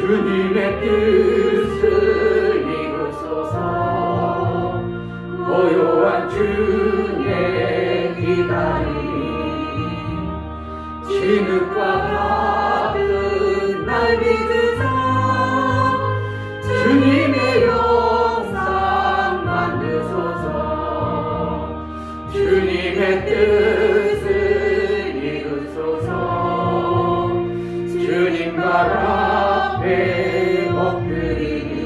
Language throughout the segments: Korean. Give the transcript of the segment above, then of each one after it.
주님의 뜻을 이루소서. 고요한 주의 기다림이 진흙과 같은 날 믿으사 주님의 영상 만드소서. 주님의 뜻을 이루소서. 주님과 앞에 엎드리니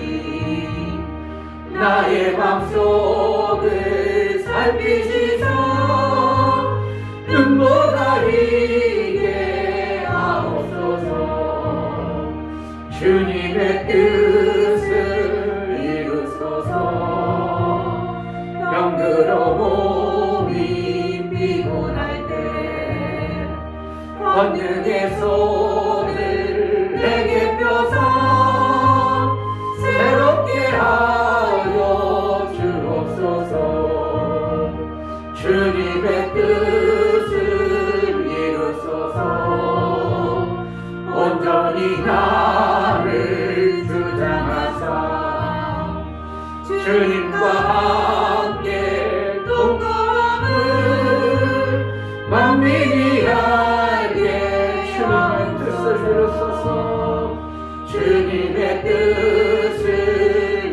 나의 맘속을 살피시사 눈보다 희게 하옵소서. 주님의 뜻을 이루소서. 병들어 몸이 피곤할 때 권능의 손을 내게 펴사 새롭게 하여 주옵소서. 주님의 뜻을 이루소서. 온전히 나를 주장하사 주님과 함께 동거함을 만민이 알게 주님의 뜻을 이루소서. 주님의 뜻을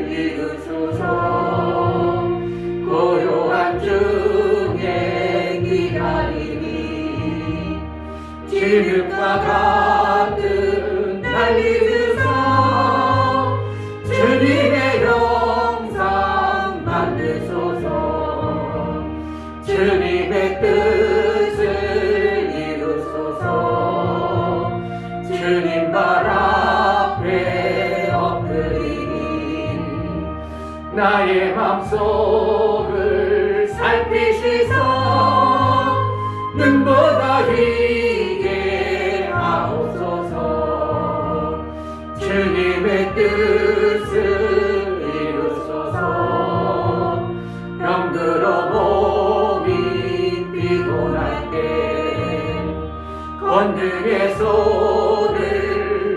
이루소서. 고요한 중에 기다림이 진흙과 같은 날 믿으사 주님의 영상 만드소서. 주님의 뜻을 이루소서. 주님 발 앞에 엎드리니 나의 맘속을 살피시사 눈보다 희게 하옵소서. 주님의 뜻을 이루소서. 병들어 몸이 피곤할 때 권능의 손을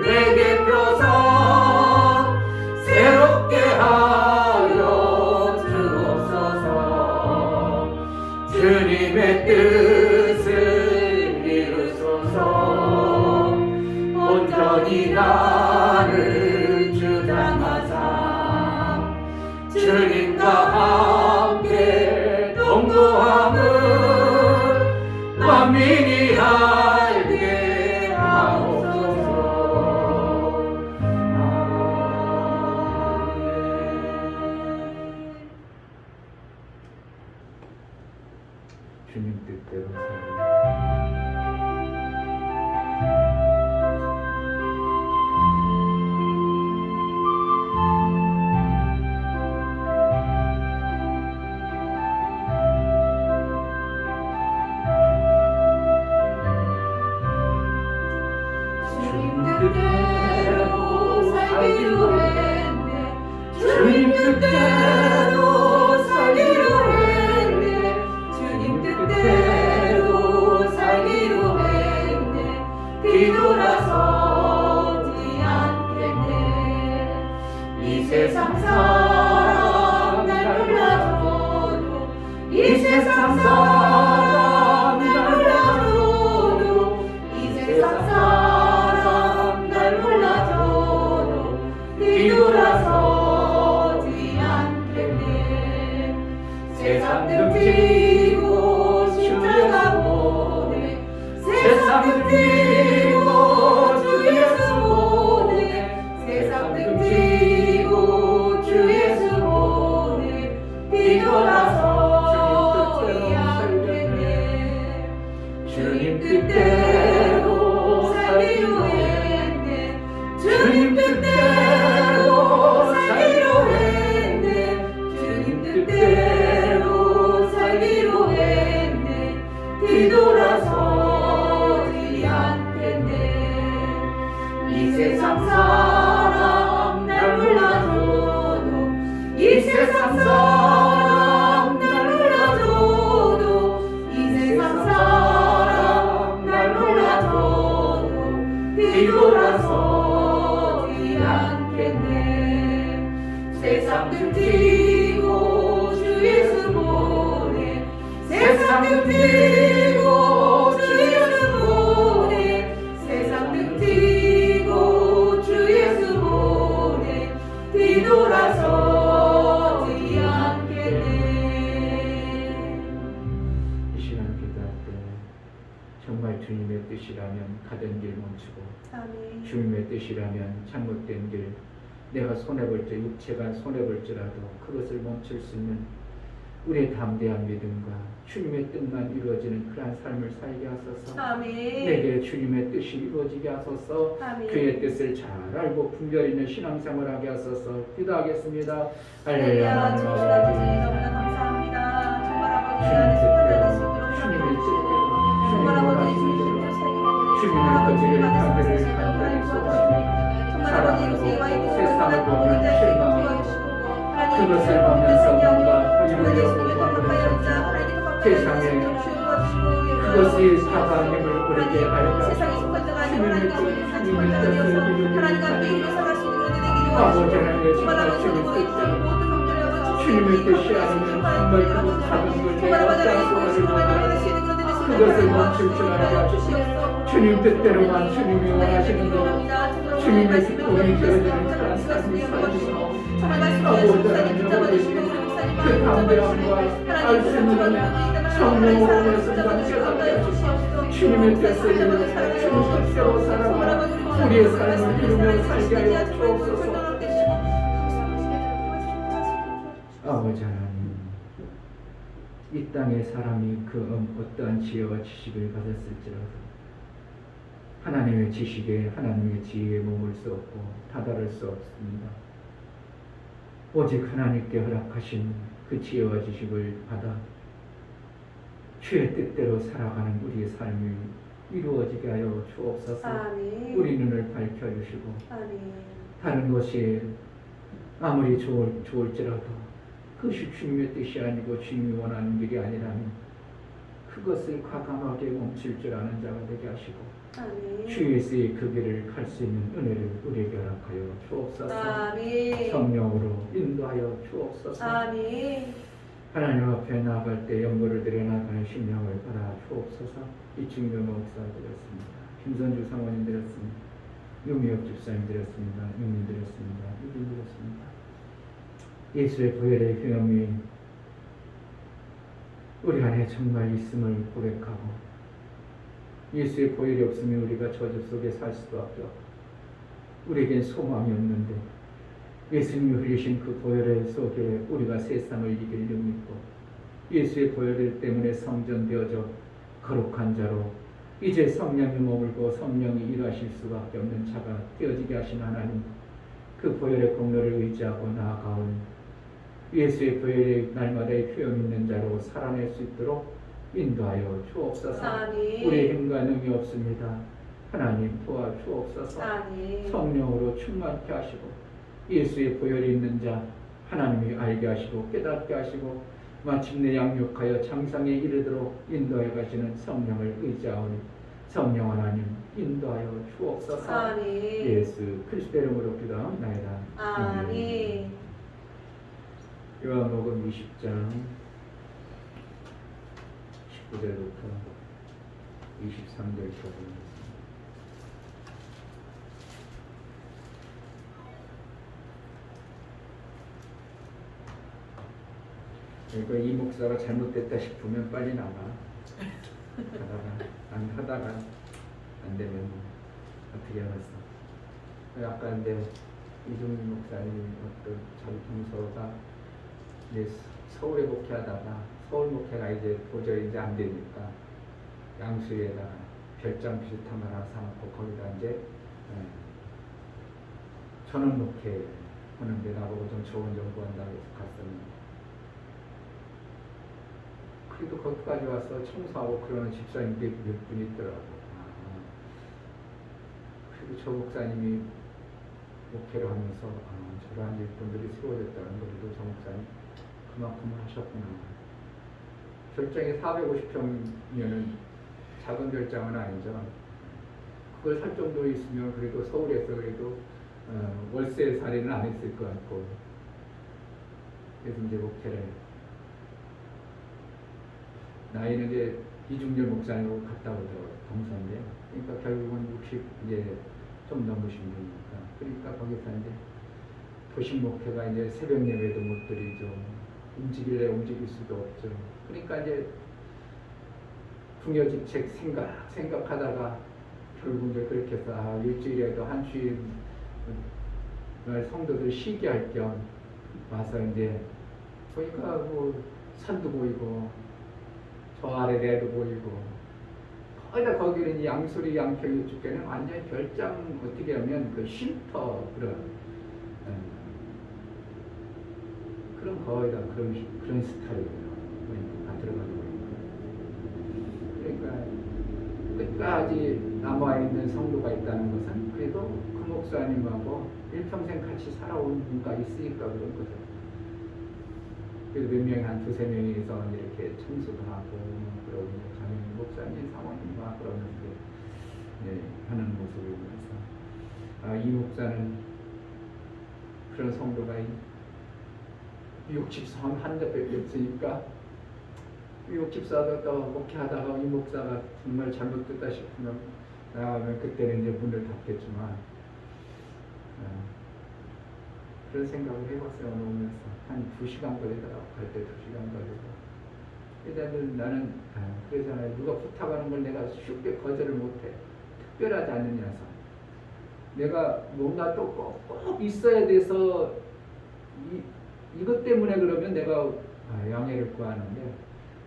내게 펴사 새롭게 하여 주옵소서. 주님의 뜻을 이루소서. 온전히 나를 주장하사 주님과 함께 동거함을 만민이 알게 하옵소서. 주님 뜻대로 뜻대로 살기로 했네. 주님 뜻대로 살기로 했네. 주님 뜻대로 살기로 했네. 뒤돌아서지 않겠네. 이 세상 사람 날 몰라줘도 이 세상 사람 날 몰라줘도 이 세상 사람 날 몰라줘도 뒤돌아서지 않겠네. 세상 등지고 십자가 보내. 세상 등지고 주 예수 보내. 세상 등지고 주 예수 보내. 뒤돌아서지 않겠네. 주님 뜻대로 살기로 했네. 주님 뜻대로 살기로 했네. 주님 뜻대로 살기로 했네. 뒤돌아서지 않겠네. 이 세상 사람 날 몰라줘도 이 세상 사람 날 몰라줘도 이 세상 사람 날 몰라줘도 뒤돌아서지 세상 등지고 주 예수 보내 세상 등지고 주 예수 보내 세상 등지고 주 예수 보내 뒤돌아서지 않겠네. 이 시간 기도할 때 정말 주님의 뜻이라면 가던 길 멈추고 아멘. 주님의 뜻이라면 잘못된 길 내가 손해볼지 육체가 손해볼지라도 그것을 멈출 수 있는 우리의 담대한 믿음과 주님의 뜻만 이루어지는 그러한 삶을 살게 하소서. 아멘. 내게 주님의 뜻이 이루어지게 하소서. 아멘. 그의 뜻을 잘 알고 분별 있는 신앙생활을 하게 하소서. 기도하겠습니다. 할렐루야. 할렐루야. 주신 아버지 너무나 감사합니다. 정말 아버지 안에 속한 자들 수 있도록 주님의 주시고 뜻대로 정말 아버지 주님의 주님 원하시는 주님 주님의 거지를 하늘을 간단히 정말 아버지 이곳에 와 있는 세상을 보면 모든 자에게 실망하고 도와주시고 그것을 보면서 뭔가 주님의 예수님의 더 가까이 하자 하나님 더 가까이 세상에 그것이 하나님을 우리에게 알게 세상에 속한 자가 아니고 하나님과 함께 사는 주님의 자가 뜻을 되어서 이루게 하나님과 함께 일을 살아갈 수 있는 그런 되기 아버지 원하시고 하나님의 정말 아버지 주님의 모든 뜻대로 모든 성결의 아버지 주님의 뜻이 아니면 정말 그 작은 걸 정말 아버지 내가 하나님 땅속을 받을 수 있는 그런 되기 그것을 멈출 줄 알게 하시고 주님 뜻대로만 주님이 원하시는 대로 주님의 기쁨이 되어지는 그런 삶을 살리시고 아버지 하나님 그 담대함과 알 수 있는 성령으로 말씀과 깨닫게 하시고 주님의 뜻을 이루고 주님 뜻대로 살아가 우리의 삶을 이루며 살게 하여 주옵소서. 아버지 하나님, 이 땅의 사람이 그 어떠한 지혜와 지식을 가졌을지라도 하나님의 지식에 하나님의 지혜에 머물 수 없고 다다를 수 없습니다. 오직 하나님께 허락하신 그 지혜와 지식을 받아 주의 뜻대로 살아가는 우리의 삶이 이루어지게 하여 주옵소서. 아멘. 우리 눈을 밝혀주시고 아멘. 다른 것이 아무리 좋을지라도 그것이 주님의 뜻이 아니고 주님이 원하는 길이 아니라면 그것을 과감하게 멈출 줄 아는 자가 되게 하시고 아멘. 주 예수의 그 길을 갈 수 있는 은혜를 우리에게 허락하여 주옵소서. 아멘. 성령으로 인도하여 주옵소서. 아멘. 하나님 앞에 나아갈 때 영광을 드려 나가는 심령을 받아 주옵소서. 이충명 목사 드렸습니다. 김선주 사모님 드렸습니다. 유미혁 집사님 드렸습니다. 유민 드렸습니다. 유빈 드렸습니다. 예수의 보혈의 휘염이 우리 안에 정말 있음을 고백하고 예수의 보혈이 없으면 우리가 저주 속에 살 수밖에 없고 우리에겐 소망이 없는데 예수님이 흘리신 그 보혈의 속에 우리가 세상을 이길 능이 있고 예수의 보혈 때문에 성전되어져 거룩한 자로 이제 성령이 머물고 성령이 일하실 수밖에 없는 자가 되어지게 하신 하나님, 그 보혈의 공로를 의지하고 나아가온 예수의 보혈의 날마다의 효용 있는 자로 살아낼 수 있도록 인도하여 주옵소서. 아멘. 우리의 힘과 능이 없습니다. 하나님 도와주옵소서. 아멘. 성령으로 충만케 하시고 예수의 보혈이 있는 자 하나님이 알게 하시고 깨닫게 하시고 마침내 양육하여 장성에 이르도록 인도해 가시는 성령을 의지하오니 성령 하나님 인도하여 주옵소서. 아멘. 예수 그리스도 이름으로 기도하옵나이다. 아멘. 요한복음 20장 19절부터 23절까지 그러니까 이 목사가 잘못됐다 싶으면 빨리 나가. 하다가 안 되면 어떻게 하겠어. 아까 근데 이종민 목사님 어떤 자기 동서가 이제 서울에 목회하다가 서울 목회가 이제 도저히 이제 안 되니까 양수에다가 별장 비슷한 걸 하나 사놓고 거기다 이제 전원 목회 하는데 나보고 좀 좋은 정보 한다고 해서 갔었는데 그래도 거기까지 와서 청소하고 그러는 집사님들이 몇 분 있더라고. 그리고 저 목사님이 목회를 하면서 저러한 일꾼들이 세워졌다는 것도 저 목사님 그만큼 하셨구나. 별장이 450평이면은 작은 별장은 아니죠. 그걸 살 정도 있으면 그래도 서울에서 그래도 월세 살이는 안 했을 것 같고 그래서 이제 목회를 나이는 이제 이중렬 목사님하고 갔다 오죠. 동서인데 그러니까 결국은 60 이제 좀 넘으신 분이니까 그러니까 거기서 이제 도심 목회가 이제 새벽 예배도 못 드리죠. 움직일래 움직일 수도 없죠. 그러니까 이제 궁여지책 생각하다가 결국 이제 그렇게 해서 일주일에도 한 주일 성도들 쉬게 할 겸 와서 이제 보니까 뭐 산도 보이고 저 아래 내도 보이고 거의 다 거기는 양수리 양평 이쪽에는 완전 별장 어떻게 하면 그 쉼터 그런 거의 다 그런 스타일이에요. 다 들어가고 그러니까 끝까지 남아있는 성도가 있다는 것은 그래도 그 목사님하고 일평생 같이 살아온 분가 있으니까 그런 거죠. 그래도 몇 명이 한 두세 명이서 이렇게 청소도 하고 그러고 자기 목사님 사모님 막 그러면서 하는 모습을 보면서 이 목사는 그런 성도가 60선 한 대밖에 없으니까 60사가 또 목회하다가 이 목사가 정말 잘못됐다 싶으면 나가면 그때는 이제 문을 닫겠지만 그런 생각을 해봤어요. 오면서 한 2시간 걸리더라고. 갈 때 2시간 걸리고 일단은 나는 그러잖아요. 누가 부탁하는 걸 내가 쉽게 거절을 못해. 특별하지 않은 녀석. 내가 뭔가 또 꼭 있어야 돼서 이것 때문에 그러면 내가 양해를 구하는데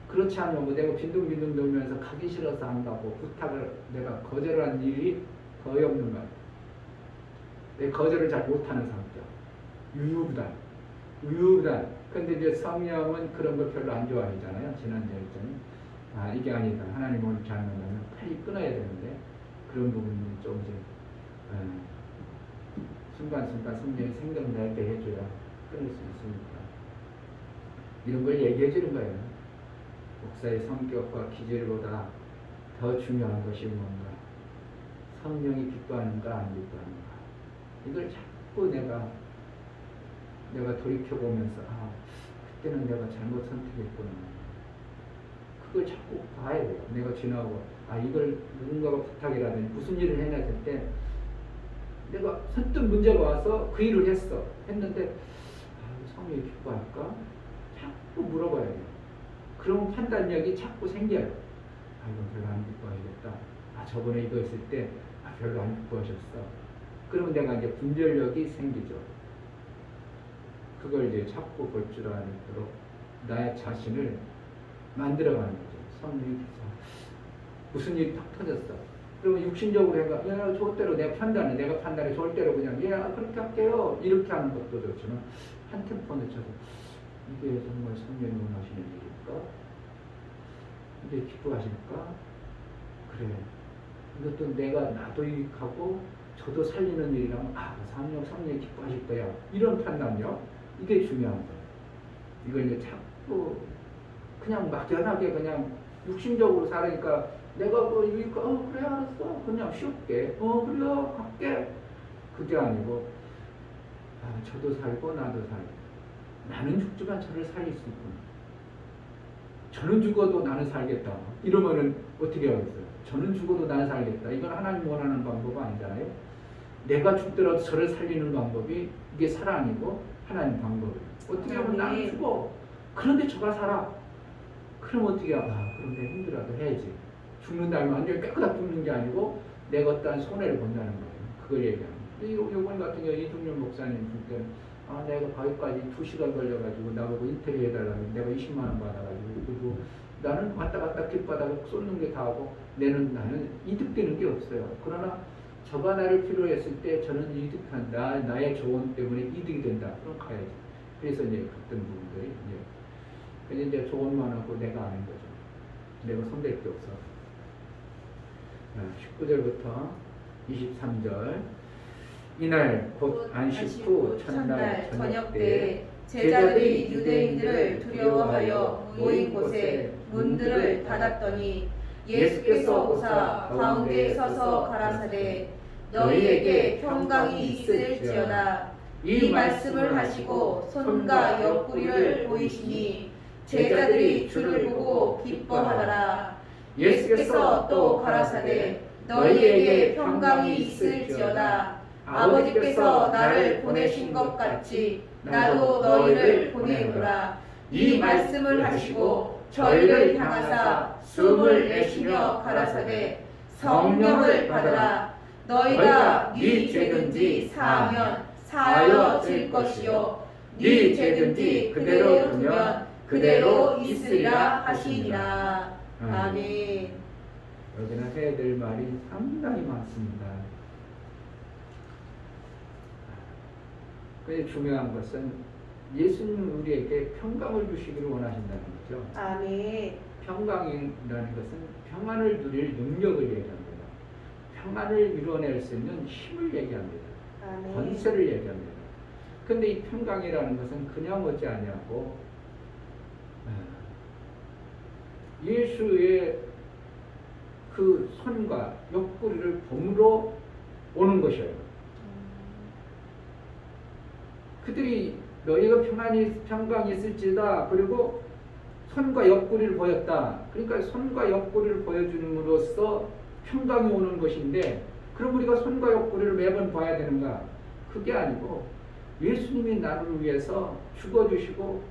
그렇지 않으면 뭐 내가 빈둥빈둥 돌면서 가기 싫어서 안 가고 부탁을 내가 거절한 일이 거의 없는 것 같아요. 내 거절을 잘 못하는 성격. 유유부단. 근데 이제 성령은 그런 걸 별로 안 좋아하잖아요. 지난주에 했더니 이게 아니다. 하나님을 잘 만나면 빨리 끊어야 되는데 그런 부분은 좀 이제 순간순간 성령이 생각날 때 해줘야 끊을 수 있으니까 이런 걸 얘기해 주는 거예요. 목사의 성격과 기질보다 더 중요한 것이 뭔가 성령이 기뻐하는가 안 기뻐하는가 이걸 자꾸 내가 돌이켜보면서 그때는 내가 잘못 선택했구나 그걸 자꾸 봐야 돼요. 내가 지나고 이걸 누군가가 부탁이라든지 무슨 일을 해냈을 때 내가 선뜻 문제가 와서 그 일을 했는데 성령이 기뻐할까? 자꾸 물어봐야 돼요. 그런 판단력이 자꾸 생겨요. 이건 별로 안 기뻐하겠다. 저번에 이거 했을 때 별로 안 기뻐하셨어. 그러면 내가 이제 분별력이 생기죠. 그걸 이제 자꾸 볼 줄 아도록 나의 자신을 만들어가는 거죠. 성령이 무슨 일이 탁 터졌어. 그러면 육신적으로 내가 좋을 내가 판단이 좋을 대로 그냥 그렇게 할게요. 이렇게 하는 것도 좋지만 한 템포 늦춰서 이게 정말 성령이 원하시는 일일까? 이게 기뻐하실까? 그래. 이것도 내가 나도 이익하고 저도 살리는 일이라면 성령이 기뻐하실 거야. 이런 판단력 이게 중요한 거예요. 이걸 이제 자꾸 그냥 막연하게 그냥 육신적으로 살으니까 내가 그래 알았어 그냥 쉽게 그래요 갈게 그게 아니고 저도 살고 나도 살고 나는 죽지만 저를 살릴 수 있구나. 저는 죽어도 나는 살겠다. 이러면은 어떻게 하겠어요? 저는 죽어도 나는 살겠다. 이건 하나님 원하는 방법 아니잖아요. 내가 죽더라도 저를 살리는 방법이 이게 사랑이고 하나님 방법이에요. 어떻게 하면 나는 죽어. 그런데 저가 살아. 그럼 어떻게 그럼 내가 힘들어도 해야지. 죽는다면 완전히 깨끗하게 죽는 게 아니고 내가 어떠한 손해를 본다는 거예요. 그걸 얘기하는 거예요. 요번 같은 경우 이중렬 목사님 줄 때는 내가 거기까지 2시간 걸려가지고 나보고 인터뷰 해달라면 내가 20만 원 받아가지고 그리고 나는 왔다 갔다 길바닥에 쏟는 게 다하고 나는 이득되는 게 없어요. 그러나 저가 나를 필요했을 때 저는 이득한다. 나의 조언 때문에 이득이 된다. 그럼 가야지. 그래서 이제 그랬던 부분들이 이제 조언만 하고 내가 아는 거죠. 내가 손댈 게 없어. 19절부터 23절 이날 곧 안식 후 첫날 저녁 때 제자들이 유대인들을 두려워하여 모인 곳에 문들을 닫았더니 예수께서 오사 가운데 서서 가라사대 너희에게 평강이 있을지어다. 이 말씀을 하시고 손과 옆구리를 보이시니 제자들이 주를 보고 기뻐하더라. 예수께서 또 가라사대 너희에게 평강이 있을지어다. 아버지께서 나를 보내신 것 같이 나도 너희를 보내노라. 이 말씀을 하시고 저희를 향하사 숨을 내쉬며 가라사대 성령을 받으라. 너희가 네 죄든지 사하면 사하여질 것이요 네 죄든지 그대로 두면 그대로 있으리라 하시니라. 아멘. 여기는 해야 될 말이 상당히 많습니다. 근데 중요한 것은 예수님 우리에게 평강을 주시기를 원하신다는 거죠. 아멘. 평강이라는 것은 평안을 누릴 능력을 얘기합니다. 평안을 이뤄낼 수 있는 힘을 얘기합니다. 아멘. 권세를 얘기합니다. 근데 이 평강이라는 것은 그냥 오지 아니하고 예수의 그 손과 옆구리를 봄으로 오는 것이에요. 그들이 너희가 평강이 있을지다. 그리고 손과 옆구리를 보였다. 그러니까 손과 옆구리를 보여줌으로써 평강이 오는 것인데, 그럼 우리가 손과 옆구리를 매번 봐야 되는가? 그게 아니고 예수님이 나를 위해서 죽어주시고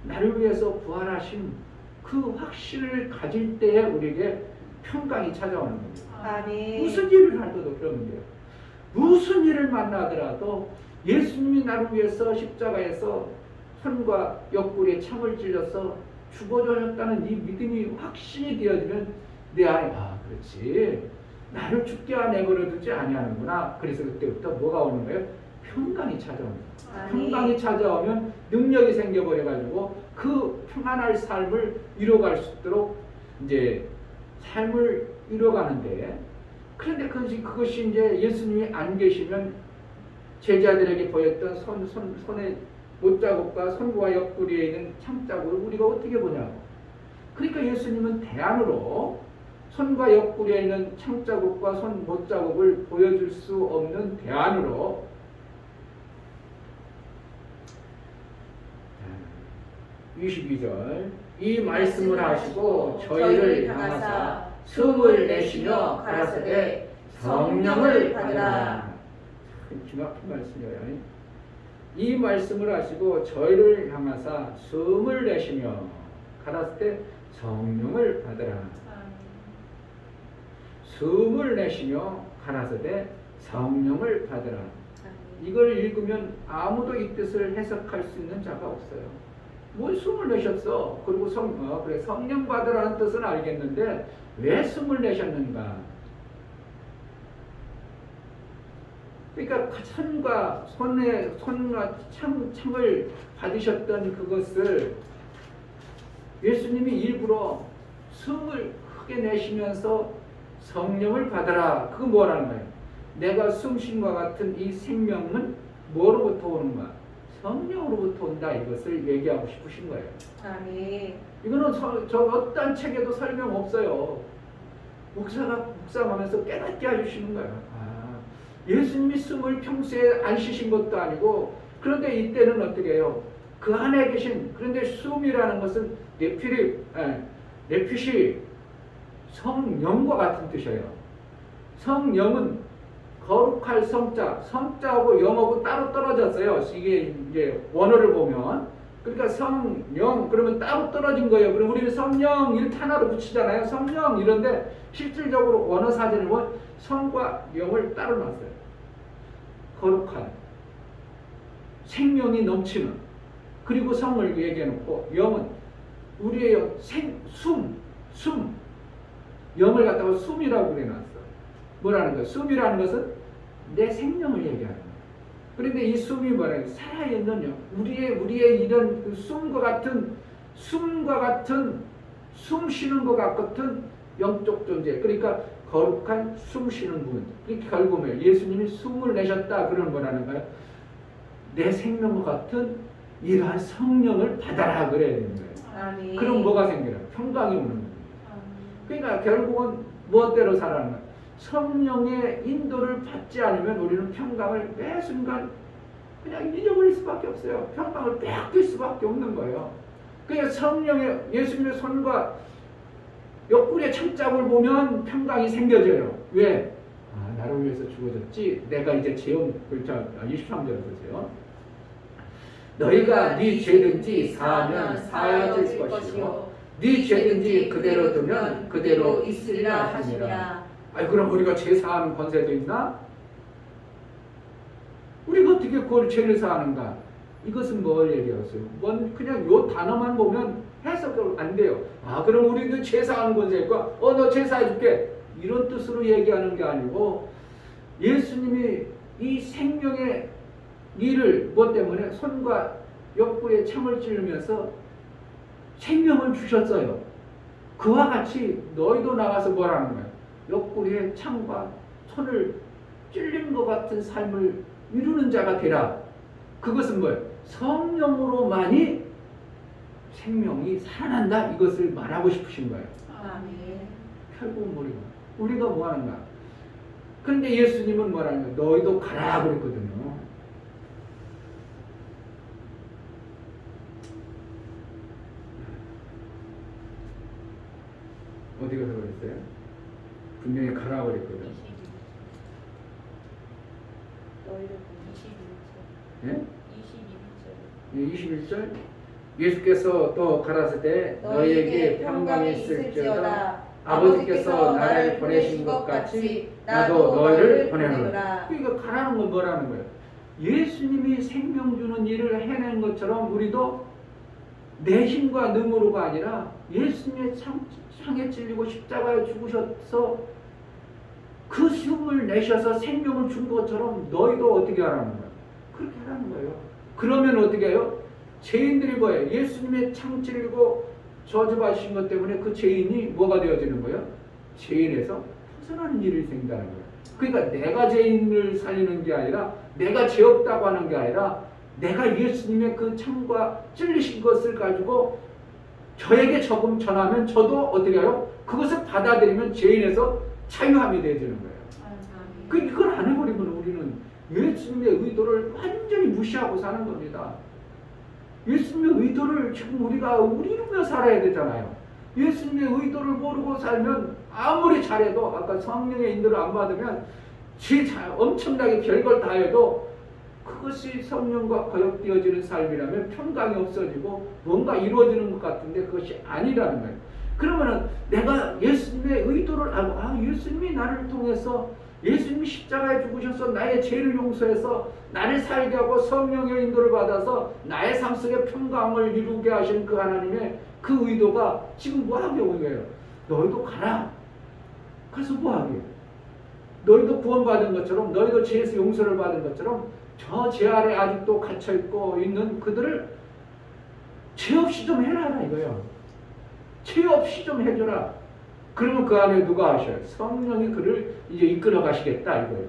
나를 위해서 부활하신 그 확신을 가질 때에 우리에게 평강이 찾아오는 겁니다. 아멘. 무슨 일을 하더라도 그러면 돼요. 무슨 일을 만나더라도 예수님이 나를 위해서 십자가에서 손과 옆구리에 참을 찔러서 죽어주셨다는 이 믿음이 확신이 되어지면 내 안에 그렇지, 나를 죽게 내버려 두지 아니하는구나. 그래서 그때부터 뭐가 오는 거예요? 평강이 찾아옵니다. 평강이 찾아오면 능력이 생겨버려가지고 그 평안할 삶을 이뤄갈 수 있도록 이제 삶을 이뤄가는데, 그런데 그것이 이제 예수님이 안 계시면 제자들에게 보였던 손의 못자국과 손과 옆구리에 있는 창자국을 우리가 어떻게 보냐고. 그러니까 예수님은 대안으로 손과 옆구리에 있는 창자국과 손 못자국을 보여줄 수 없는 대안으로 22절 이 말씀을 하시고 저희를 향하사 숨을 내쉬며 가라사대 성령을 받으라. 정확한 말씀이에요. 이 말씀을 하시고 저희를 향하사 숨을 내쉬며 가라사대 성령을 받으라. 숨을 내쉬며 가라사대 성령을 받으라. 이걸 읽으면 아무도 이 뜻을 해석할 수 있는 자가 없어요. 뭘 숨을 내셨어? 그리고 그래, 성령 받으라는 뜻은 알겠는데 왜 숨을 내셨는가? 그러니까 손과 창을 받으셨던 그것을 예수님이 일부러 숨을 크게 내쉬면서 성령을 받아라. 그거 뭐라는 거예요? 내가 숨쉰과 같은 이 생명은 뭐로부터 오는가? 성령으로부터 온다. 이것을 얘기하고 싶으신 거예요. 아멘. 이거는 저 어떤 책에도 설명 없어요. 목사가 묵상하면서 깨닫게 해주시는 거예요. 예수님이 숨을 평소에 안 쉬신 것도 아니고, 그런데 이때는 어떻게 해요? 그 안에 계신, 그런데 숨이라는 것은 네핏이 성령과 같은 뜻이에요. 성령은 거룩할 성자하고 영하고 따로 떨어졌어요. 이게 이제 원어를 보면. 그러니까 성령, 그러면 따로 떨어진 거예요. 그럼 우리는 성령 이렇게 하나로 붙이잖아요. 성령 이런데 실질적으로 원어 사전을 보면 성과 영을 따로 놨어요. 거룩한, 생명이 넘치는, 그리고 성을 얘기해놓고 영은 우리의 영, 숨, 영을 갖다가 숨이라고 그래놨어. 뭐라는 거예요? 숨이라는 것은 내 생명을 얘기하는 거예요. 그런데 이 숨이 뭐라는 거예요? 살아있는 영. 우리의 이런 그 숨과 같은 숨 쉬는 것 같은 영적 존재. 그러니까 거룩한 숨 쉬는 분. 그러니까 결국은 예수님이 숨을 내셨다. 그런 거라는 거예요. 내 생명과 같은 이러한 성령을 받아라. 그래야 되는 거예요. 아멘. 그럼 뭐가 생겨요? 평강이 오는 거예요. 그러니까 결국은 무엇대로 살아가는 거예요? 성령의 인도를 받지 않으면 우리는 평강을 매 순간 그냥 잊어버릴 수밖에 없어요. 평강을 빼앗길 수밖에 없는 거예요. 그러니까 성령의 예수님의 손과 옆구리의 창자국을 보면 평강이 생겨져요. 왜? 아, 나를 위해서 죽어졌지. 내가 이제 죄업 23절 보세요. 너희가 네 죄든지 사하면 사하질 것이요 네 죄든지 그대로 두면 그대로 있으리라 하시니라. 아니 그럼 우리가 죄 사하는 권세도 있나? 우리가 어떻게 그걸 죄를 사하는가? 이것은 뭘 얘기하세요? 그냥 요 단어만 보면 해석이 안 돼요. 아 그럼 우리도 죄 사하는 권세니까 너 죄 사해줄게 이런 뜻으로 얘기하는 게 아니고 예수님이 이 생명의 일을 뭐 때문에 손과 옆구리에 창을 찌르면서 생명을 주셨어요. 그와 같이 너희도 나가서 뭐라는 거예요? 옆구리에 창과 손을 찔린 것 같은 삶을 이루는 자가 되라. 그것은 뭐예요? 성령으로만이 생명이 살아난다. 이것을 말하고 싶으신 거예요. 아멘. 결국은 우리가 뭐 하는가? 그런데 예수님은 뭐라는 거예요? 너희도 가라 그랬거든요. 어디 가서 그랬어요? 분명히 가라 그랬거든요. 너희를 21절. 21절. 예수께서 또 가라사대 너희에게 평강이 있을지어다. 아버지께서 나를 보내신 것 같이 나도 너희를 보내노라. 그러니까 가라는 건 뭐라는 거예요? 예수님이 생명 주는 일을 해낸 것처럼 우리도 내 힘과 능으로가 아니라 예수님의 창에 찔리고 십자가에 죽으셔서 그 숨을 내셔서 생명을 준 것처럼 너희도 어떻게 하라는 거예요? 그렇게 하라는 거예요. 그러면 어떻게 해요? 죄인들이 뭐예요? 예수님의 창 찔리고 저주받으신 것 때문에 그 죄인이 뭐가 되어지는 거예요? 죄인에서 벗어나는 일이 생긴다는 거예요. 그러니까 내가 죄인을 살리는 게 아니라 내가 죄 없다고 하는 게 아니라 내가 예수님의 그 창과 찔리신 것을 가지고 저에게 조금 전하면 저도 어떻게 해요? 그것을 받아들이면 죄인에서 자유함이 되어지는 거예요. 그걸 안 해버리면 우리는 예수님의 의도를 완전히 무시하고 사는 겁니다. 예수님의 의도를 지금 우리가 이루며 살아야 되잖아요. 예수님의 의도를 모르고 살면 아무리 잘해도 아까 성령의 인도를 안 받으면 엄청나게 별걸 다 해도 그것이 성령과 거역되어지는 삶이라면 평강이 없어지고 뭔가 이루어지는 것 같은데 그것이 아니라는 거예요. 그러면은 내가 예수님의 의도를 알고 예수님이 나를 통해서 예수님이 십자가에 죽으셔서 나의 죄를 용서해서 나를 살게 하고 성령의 인도를 받아서 나의 삶 속에 평강을 이루게 하신 그 하나님의 그 의도가 지금 뭐하게 온 거예요? 너희도 가라. 가서 뭐하게? 너희도 구원받은 것처럼 너희도 죄에서 용서를 받은 것처럼 저 죄 아래 아직도 갇혀있고 있는 그들을 죄 없이 좀 해라 이거예요. 죄 없이 좀 해줘라. 그러면 그 안에 누가 하셔요? 성령이 그를 이제 이끌어 가시겠다 이거예요.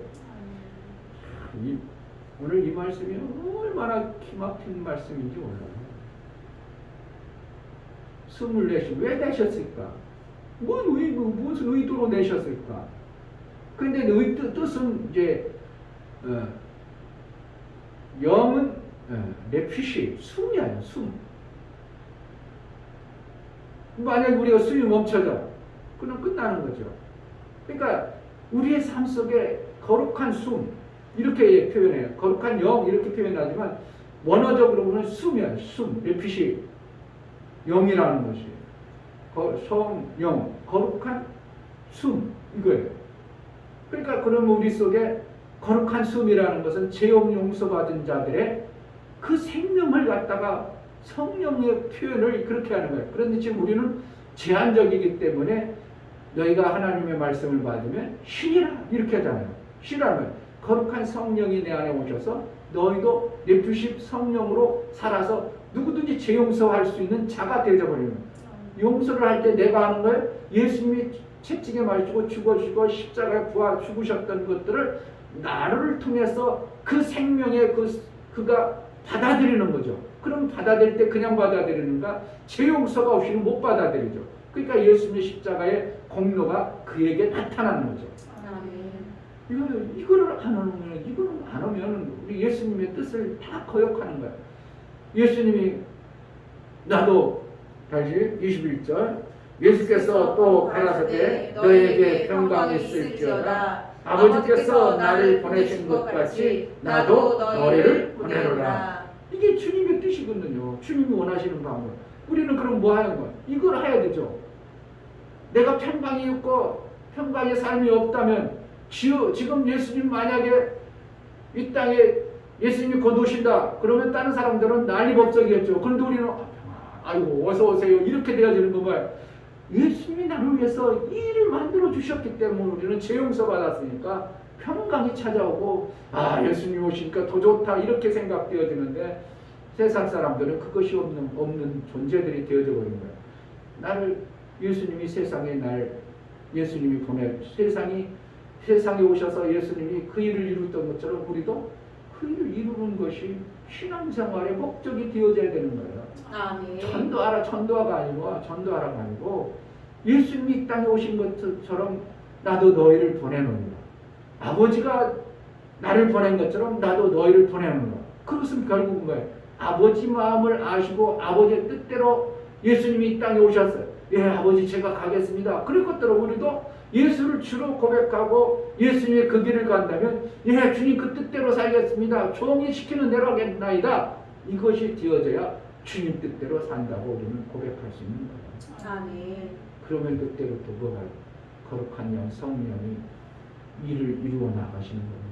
오늘 이 말씀이 얼마나 기막힌 말씀인지 몰라요. 24시 왜 내셨을까? 무슨 의도로 내셨을까? 그런데 뜻은 이제 영은 레피시 숨이야 숨. 만약 우리가 숨이 멈춰져 그럼 끝나는 거죠. 그러니까 우리의 삶 속에 거룩한 숨 이렇게 표현해요. 거룩한 영 이렇게 표현하지만 원어적으로는 숨이야. 숨, 레피시 영이라는 것이 성령 거룩한 숨 이거예요. 그러니까 그러면 우리 속에 거룩한 숨이라는 것은 죄업 용서받은 자들의 그 생명을 갖다가 성령의 표현을 그렇게 하는 거예요. 그런데 지금 우리는 제한적이기 때문에 너희가 하나님의 말씀을 받으면 쉬라 이렇게 하잖아요. 쉬라면 거룩한 성령이 내 안에 오셔서 너희도 내푸십 성령으로 살아서 누구든지 죄 용서할 수 있는 자가 되어버리는 거예요. 용서를 할 때 내가 하는 거예요. 예수님이 채찍에 맞추고 죽어주시고 십자가에 부하 죽으셨던 것들을 나를 통해서 그 생명의 그가 받아들이는 거죠. 그럼 받아들일 때 그냥 받아들이는가? 죄 용서가 없이는 못 받아들이죠. 그러니까 예수님의 십자가의 공로가 그에게 나타나는 거죠. 이거를 안 하면, 이거는 안 하면 우리 예수님의 뜻을 다 거역하는 거야. 예수님이 나도 다시 21절 예수께서 또 가라사대 너에게 평강이 있을지어다. 아버지께서 나를 보내신 것 같이 나도 너희를 보내노라. 이게 주님의 뜻이거든요. 주님이 원하시는 방법. 우리는 그럼 뭐 하는 거야? 이걸 해야 되죠. 내가 평강이 있고 평강의 삶이 없다면 지금 예수님 만약에 이 땅에 예수님이 곧 오신다. 그러면 다른 사람들은 난리법석이겠죠. 그런데 우리는 아이고 어서 오세요. 이렇게 되어지는 거 봐요. 예수님이 나를 위해서 이 일을 만들어 주셨기 때문에 우리는 죄 용서 받았으니까 평강이 찾아오고 예수님 오시니까 더 좋다 이렇게 생각되어지는데 세상 사람들은 그것이 없는 존재들이 되어져 버린 거예요. 나를 예수님이 예수님이 세상에 오셔서 예수님이 그 일을 이루었던 것처럼 우리도 그 일을 이루는 것이 신앙생활의 목적이 되어져야 되는 거예요. 아멘. 전도하라가 아니고 예수님이 이 땅에 오신 것처럼 나도 너희를 보내노니라. 아버지가 나를 보낸 것처럼 나도 너희를 보내노니라. 그것은 결국은 뭐예요? 아버지 마음을 아시고 아버지의 뜻대로 예수님이 이 땅에 오셨어요. 예, 아버지 제가 가겠습니다. 그럴 것대로 우리도 예수를 주로 고백하고 예수님의 그 길을 간다면 예, 주님 그 뜻대로 살겠습니다. 종이 시키는 대로 하겠나이다. 이것이 되어져야 주님 뜻대로 산다고 우리는 고백할 수 있는 거예요. 아멘. 그러면 그때부터 뭐가 거룩한 영 성령이 일을 이루어 나가시는 겁니다.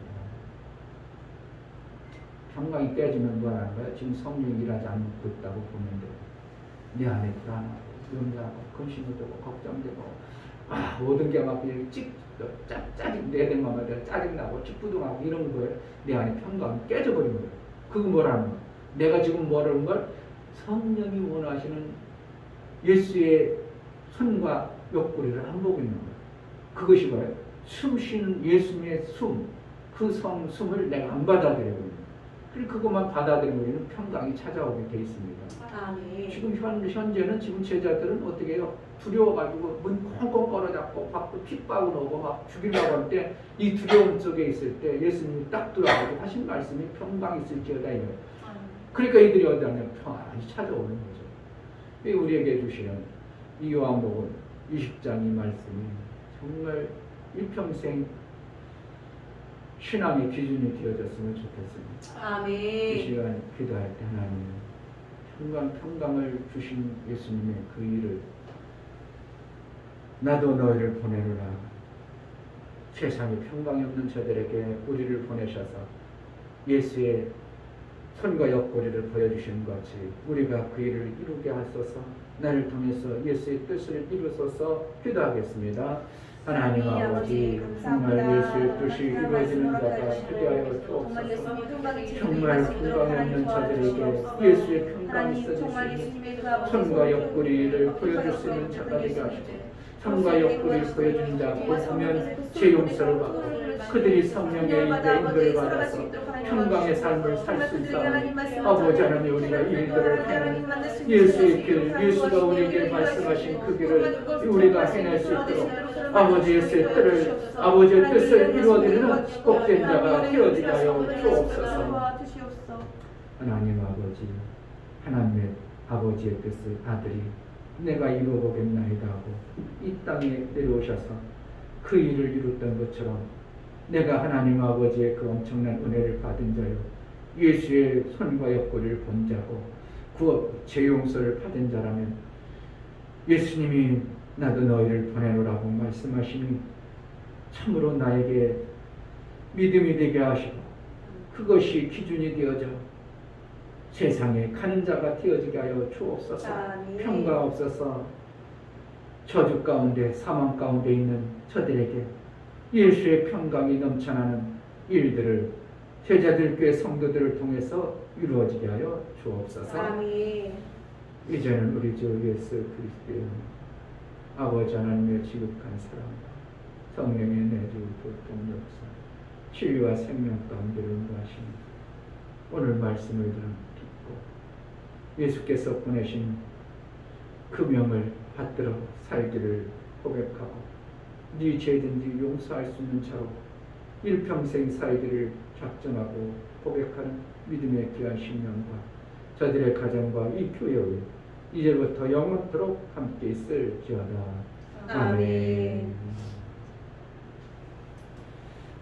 평강이 깨지면 뭐라는 거야? 지금 성령이 일하지 않고 있다고 보면 돼요. 내 안에 불안하고 염려하고 근심되고 걱정되고 모든 게 막 짜증 내는 것마다 짜증나고 찌뿌둥하고 이런 거예요. 내 안에 평강이 깨져버린 거예요. 그거 뭐라는 거야? 내가 지금 뭐라는 걸 성령이 원하시는 예수의 손과 옆구리를 안 보고 있는 거예요. 그것이 뭐예요? 숨 쉬는 예수님의 그 숨을 내가 안 받아들이고 있는 거예요. 그리고 그것만 받아들이면 우리는 평강이 찾아오게 돼 있습니다. 아멘. 지금 현재는 지금 제자들은 어떻게 해요? 두려워가지고 문 콩콩 걸어잡고 막 핍박을 오고 막 죽이려고 할 때 이 두려움 속에 있을 때 예수님이 딱 들어가지고 하신 말씀이 평강이 있을지어다 이거예요. 그러니까 이들이 어디 하냐? 평안이 찾아오는 거죠. 우리에게 주시는 이 요한복음 20장 이 말씀이 정말 일평생 신앙의 기준이 되어졌으면 좋겠습니다. 아멘. 이 시간 기도할 때 하나님 평강을 주신 예수님의 그 일을 나도 너희를 보내노라. 세상에 평강이 없는 저들에게 우리를 보내셔서 예수의 손과 옆구리를 보여주시는 것 같이 우리가 그 일을 이루게 하소서. 나를 통해서 예수의 뜻을 이루소서. 기도하겠습니다. 하나님 아버지, 정말 예수의 뜻이 이루어지는 자가 기대하여 주옵소서. 정말 평강이 없는 자들에게 예수의 평강이 있어주시고 손과 옆구리를 보여줄 수 있는 자가 되게 하시고 손과 옆구리를 보여준 자 보면 제 용서를 받고 그들이 성령의 인도를 받아서 평강의 삶을 살 수 있다. 아버지 하나님, 우리가 이 일들을 행하는 예수의 길, 예수가 우리에게 말씀하신 그 길을 우리가 해낼 수 있도록 아버지 예수의 아버지의 뜻을 이루어드리는 복된 자가 되어지게 하여 주옵소서. 하나님 아버지, 하나님의 아버지의 뜻을 아들이 내가 이루어보겠나이다 하고 이 땅에 내려오셔서 그 일을 이뤘던 것처럼 내가 하나님 아버지의 그 엄청난 은혜를 받은 자요, 예수의 손과 옆구리를 본 자고 그 죄 용서를 받은 자라면 예수님이 나도 너희를 보내노라고 말씀하시니 참으로 나에게 믿음이 되게 하시고 그것이 기준이 되어져 세상에 가는 자가 되어지게 하여 주옵소서. 평강 없어서 저주 가운데 사망 가운데 있는 저들에게 예수의 평강이 넘쳐나는 일들을 제자들께 성도들을 통해서 이루어지게 하여 주옵소서. 이제는 우리 주 예수 그리스도의 아버지 하나님의 지극한 사랑, 성령의 내주 교통 역사, 진리와 생명 가운데를 인도하시니 오늘 말씀을 듣고 예수께서 보내신 그 명을 받들어 살기를 고백하고 네 죄든지 용서할 수 있는 자로 일평생 살기를 작정하고 고백하는 믿음의 귀한 신령과 저들의 가정과 이 교회의 이제부터 영원토록 함께 있을지어다. 아멘.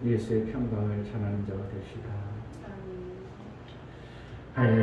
예수의 평강을 전하는 자가 되시다. 아멘. 할렐루야.